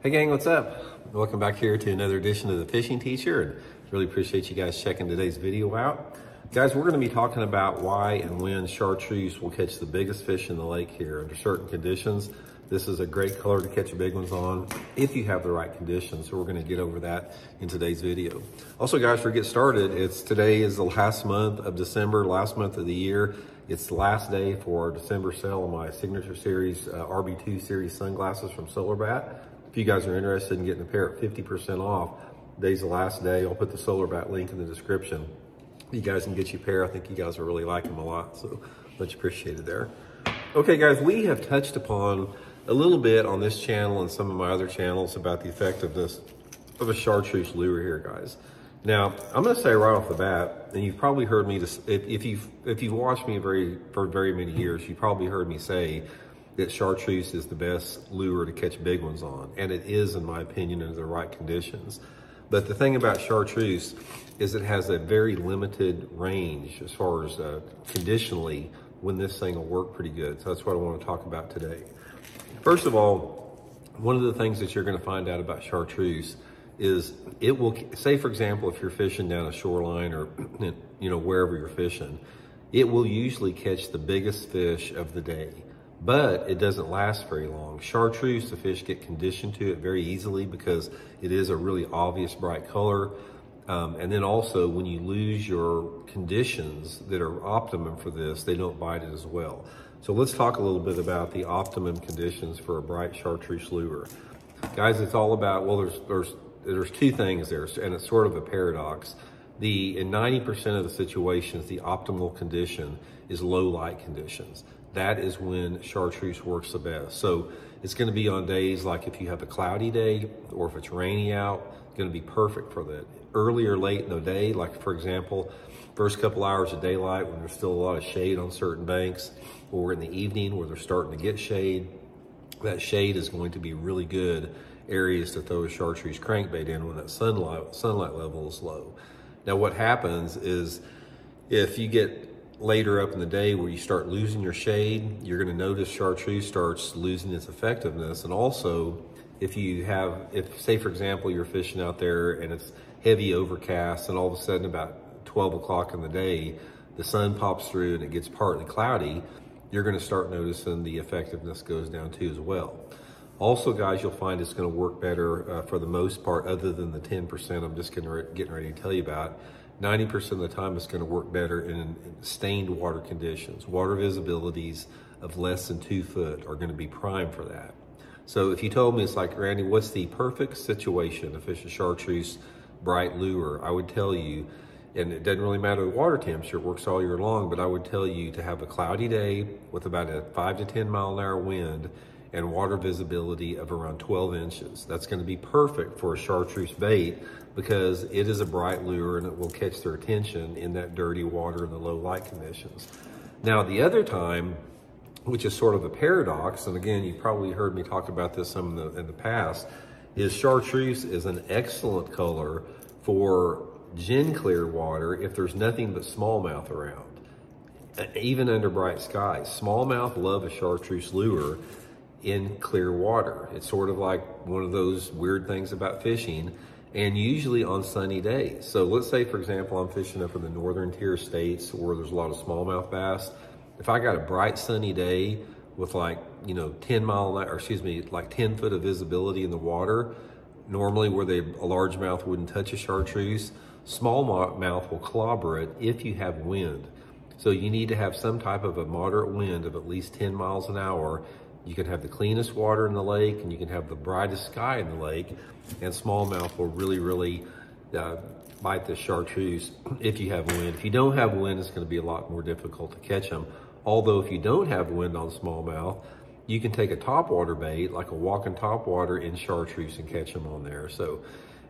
Hey gang, what's up? Welcome back here to another edition of the Fishing Teacher, and really appreciate you guys checking today's video out. Guys, we're going to be talking about why and when chartreuse will catch the biggest fish in the lake here under certain conditions. This is a great color to catch big ones on if you have the right conditions, so we're going to get over that in today's video. Also guys, before we get started, today is the last month of December, last month of the year. It's the last day for our December sale of my Signature Series RB2 Series sunglasses from SolarBat. If you guys are interested in getting a pair at 50% off, today's the last day. I'll put the SolarBat link in the description. You guys can get you a pair. I think you guys will really like them a lot, so much appreciated there. Okay guys, we have touched upon a little bit on this channel and some of my other channels about the effectiveness of a chartreuse lure here, guys. Now, I'm going to say right off the bat, and you've probably heard me, if you've watched me for very many years, you probably heard me say that chartreuse is the best lure to catch big ones on, and it is, in my opinion, under the right conditions. But the thing about chartreuse is it has a very limited range as far as conditionally when this thing will work pretty good. So that's what I want to talk about today. First of all, one of the things that you're going to find out about chartreuse is it will, say for example, if you're fishing down a shoreline or wherever you're fishing, it will usually catch the biggest fish of the day, but it doesn't last very long. Chartreuse, the fish get conditioned to it very easily because it is a really obvious bright color. And then also when you lose your conditions that are optimum for this, they don't bite it as well. So let's talk a little bit about the optimum conditions for a bright chartreuse lure. Guys, it's all about, well, there's two things there, and it's sort of a paradox. In 90% of the situations, the optimal condition is low light conditions. That is when chartreuse works the best. So it's going to be on days like if you have a cloudy day or if it's rainy out, it's going to be perfect for that. Early or late in the day, like for example, first couple hours of daylight when there's still a lot of shade on certain banks, or in the evening where they're starting to get shade, that shade is going to be really good areas to throw a chartreuse crankbait in when that sunlight level is low. Now what happens is if you get later up in the day where you start losing your shade, you're going to notice chartreuse starts losing its effectiveness. And also if say for example you're fishing out there and it's heavy overcast and all of a sudden about 12 o'clock in the day the sun pops through and it gets partly cloudy, you're going to start noticing the effectiveness goes down too as well. Also guys, you'll find it's going to work better for the most part, other than the 10% I'm just getting ready to tell you about. 90% of the time it's going to work better in stained water conditions. Water visibilities of less than 2 foot are going to be prime for that. So if you told me, it's like, Randy, what's the perfect situation to fish a chartreuse bright lure? I would tell you, and it doesn't really matter the water temperature, it works all year long, but I would tell you to have a cloudy day with about a 5 to 10 mile an hour wind and water visibility of around 12 inches. That's going to be perfect for a chartreuse bait because it is a bright lure and it will catch their attention in that dirty water and the low light conditions. Now the other time, which is sort of a paradox, and again, you probably heard me talk about this some in the past, is chartreuse is an excellent color for gin clear water if there's nothing but smallmouth around. Even under bright skies, smallmouth love a chartreuse lure in clear water. It's sort of like one of those weird things about fishing, and usually on sunny days. So let's say, for example, I'm fishing up in the northern tier states where there's a lot of smallmouth bass. If I got a bright sunny day with like, 10 foot of visibility in the water, normally where a largemouth wouldn't touch a chartreuse, smallmouth will clobber it if you have wind. So you need to have some type of a moderate wind of at least 10 miles an hour. You can have the cleanest water in the lake and you can have the brightest sky in the lake, and smallmouth will really bite the chartreuse if you have wind. If you don't have wind, it's going to be a lot more difficult to catch them. Although if you don't have wind on smallmouth, you can take a topwater bait, like a walking topwater in chartreuse, and catch them on there. So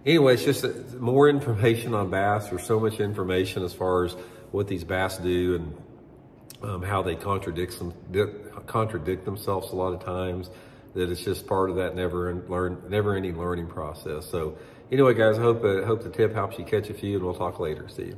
anyway, it's just more information on bass. There's so much information as far as what these bass do and how they contradict themselves a lot of times, that it's just part of that never-ending learning process. So anyway, guys, I hope the tip helps you catch a few, and we'll talk later. See you.